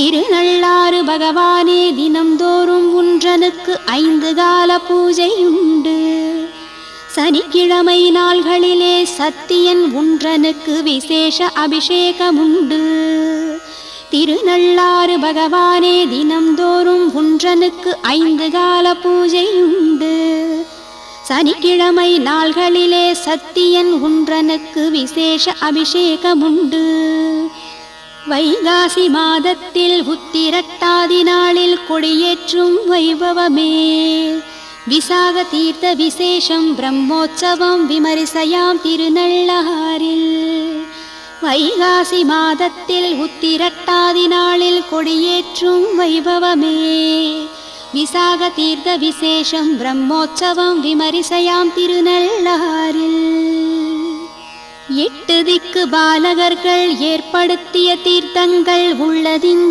திருநள்ளாறு பகவானே தினம்தோறும் உன்றனுக்கு 5 கால பூஜையுண்டு. சனிக்கிழமை நாள்களிலே சத்தியன் உன்றனுக்கு விசேஷ அபிஷேகமுண்டு. திருநள்ளாறு பகவானே தினம்தோறும் உன்றனுக்கு 5 கால பூஜையுண்டு. சனிக்கிழமை நாள்களிலே சத்தியன் உன்றனுக்கு விசேஷ அபிஷேகமுண்டு. வைகாசி மாதத்தில் உத்திரட்டாதி நாளில் கொடியேற்றும் வைபவமே விசாக தீர்த்த விசேஷம் பிரம்மோற்சவம் விமரிசையாம் திருநள்ளாறில். வைகாசி மாதத்தில் உத்திரட்டாதி நாளில் கொடியேற்றும் வைபவமே விசாக தீர்த்த விசேஷம் பிரம்மோற்சவம் விமரிசையாம் திருநள்ளாறில். 8 திக்கு பாலகர்கள் ஏற்படுத்திய தீர்த்தங்கள் உள்ளதிந்த